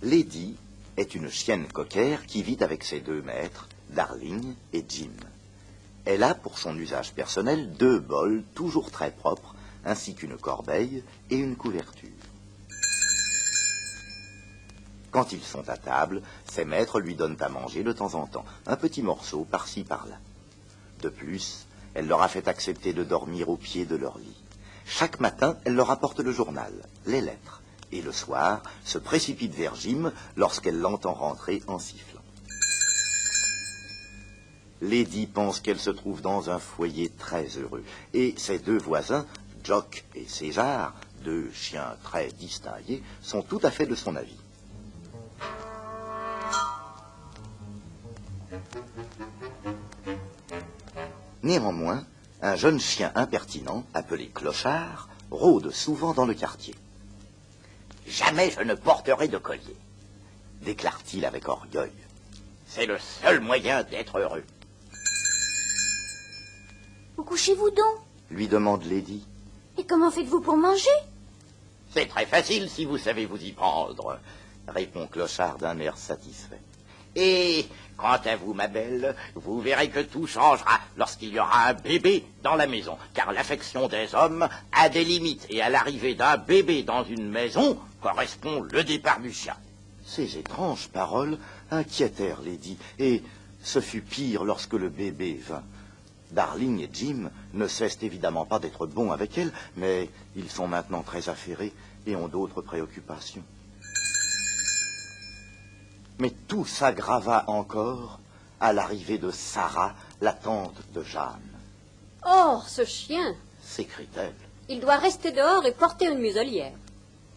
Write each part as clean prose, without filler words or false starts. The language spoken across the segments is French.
Lady est une chienne cocker qui vit avec ses deux maîtres, Darling et Jim. Elle a pour son usage personnel 2 bols toujours très propres, ainsi qu'une corbeille et une couverture. Quand ils sont à table, ses maîtres lui donnent à manger de temps en temps, un petit morceau par-ci par-là. De plus, elle leur a fait accepter de dormir au pied de leur lit. Chaque matin, elle leur apporte le journal, les lettres, et le soir, se précipite vers Jim lorsqu'elle l'entend rentrer en sifflant. Lady pense qu'elle se trouve dans un foyer très heureux, et ses 2 voisins, Jock et César, 2 chiens très distingués, sont tout à fait de son avis. Néanmoins, un jeune chien impertinent, appelé Clochard, rôde souvent dans le quartier. « Jamais je ne porterai de collier, » déclare-t-il avec orgueil. « C'est le seul moyen d'être heureux. » « Où couchez-vous donc ?» lui demande Lady. « Et comment faites-vous pour manger ?»« C'est très facile si vous savez vous y prendre, » répond Clochard d'un air satisfait. « Et quant à vous, ma belle, vous verrez que tout changera lorsqu'il y aura un bébé dans la maison, car l'affection des hommes a des limites, et à l'arrivée d'un bébé dans une maison correspond le départ du chien. » Ces étranges paroles inquiétèrent Lady, et ce fut pire lorsque le bébé vint. Darling et Jim ne cessent évidemment pas d'être bons avec elle, mais ils sont maintenant très affairés et ont d'autres préoccupations. Mais tout s'aggrava encore à l'arrivée de Sarah, la tante de Jeanne. « Oh, ce chien !» s'écrie-t-elle. « Il doit rester dehors et porter une muselière. »«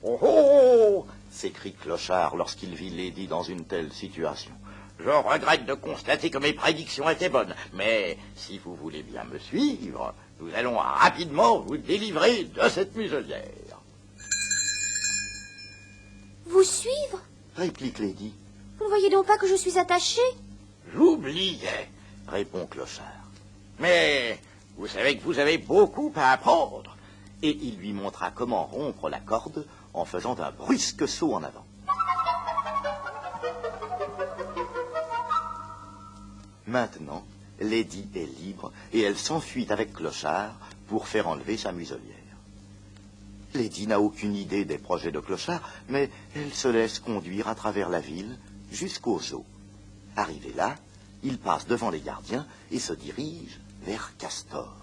Oh, oh !» s'écrie Clochard lorsqu'il vit Lady dans une telle situation. Je regrette de constater que mes prédictions étaient bonnes, mais si vous voulez bien me suivre, nous allons rapidement vous délivrer de cette muselière. »« Vous suivre ?» réplique Lady. « Vous ne voyez donc pas que je suis attachée ?»« J'oubliais, » répond Clochard. « Mais vous savez que vous avez beaucoup à apprendre. » Et il lui montra comment rompre la corde en faisant un brusque saut en avant. Maintenant, Lady est libre et elle s'enfuit avec Clochard pour faire enlever sa muselière. Lady n'a aucune idée des projets de Clochard, mais elle se laisse conduire à travers la ville jusqu'au zoo. Arrivé là, il passe devant les gardiens et se dirige vers Castor.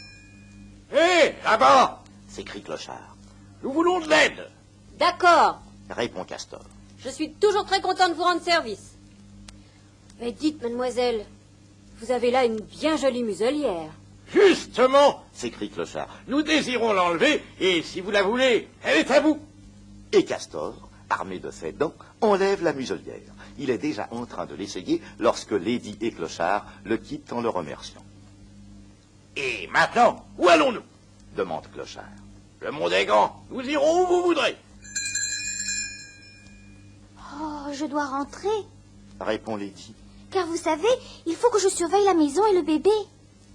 « Hé, là-bas !» s'écrie Clochard. « Nous voulons de l'aide !»« D'accord, répond Castor. je suis toujours très content de vous rendre service. Mais dites, mademoiselle, vous avez là une bien jolie muselière. »« Justement !» s'écrie Clochard. Nous désirons l'enlever, et si vous la voulez, elle est à vous. » Et Castor, armé de ses dents, enlève la muselière. Il est déjà en train de l'essayer lorsque Lady et Clochard le quittent en le remerciant. « Et maintenant, où allons-nous ?» demande Clochard. « Le monde est grand, nous irons où vous voudrez. » « Oh, je dois rentrer. » répond Lady. « Car vous savez, il faut que je surveille la maison et le bébé. »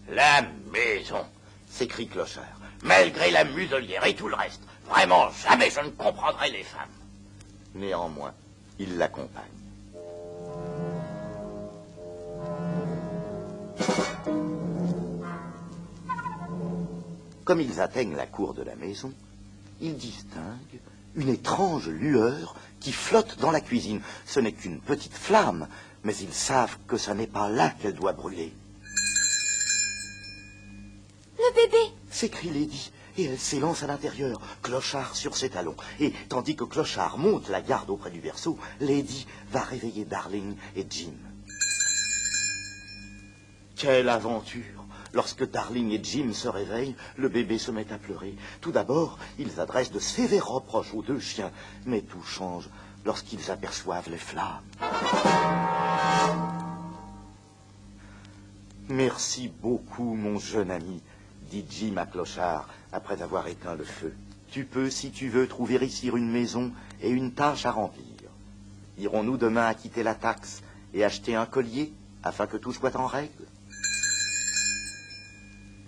« La maison !» s'écrie Clochard. « Malgré la muselière et tout le reste, vraiment jamais je ne comprendrai les femmes. » Néanmoins, il l'accompagne. Comme ils atteignent la cour de la maison, ils distinguent une étrange lueur qui flotte dans la cuisine. Ce n'est qu'une petite flamme, mais ils savent que ce n'est pas là qu'elle doit brûler. « Le bébé !» s'écrie Lady, et elle s'élance à l'intérieur, Clochard sur ses talons. Et tandis que Clochard monte la garde auprès du berceau, Lady va réveiller Darling et Jim. Quelle aventure! Lorsque Darling et Jim se réveillent, le bébé se met à pleurer. Tout d'abord, ils adressent de sévères reproches aux 2 chiens, mais tout change lorsqu'ils aperçoivent les flammes. « Merci beaucoup, mon jeune ami, » dit Jim à Clochard après avoir éteint le feu. « Tu peux, si tu veux, trouver ici une maison et une tâche à remplir. Irons-nous demain acquitter la taxe et acheter un collier afin que tout soit en règle ?»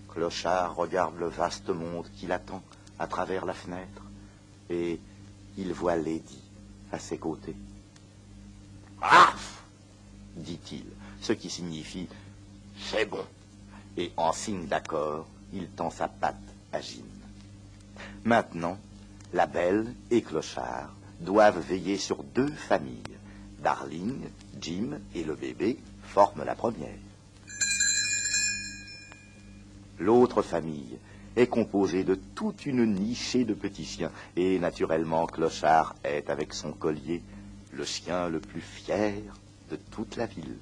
Clochard regarde le vaste monde qui l'attend à travers la fenêtre et il voit Lady à ses côtés. « Arf !» dit-il, ce qui signifie « c'est bon ». Et en signe d'accord, il tend sa patte à Jim. Maintenant, la belle et Clochard doivent veiller sur deux familles. Darling, Jim et le bébé forment la première. L'autre famille est composée de toute une nichée de petits chiens. Et naturellement, Clochard est, avec son collier, le chien le plus fier de toute la ville.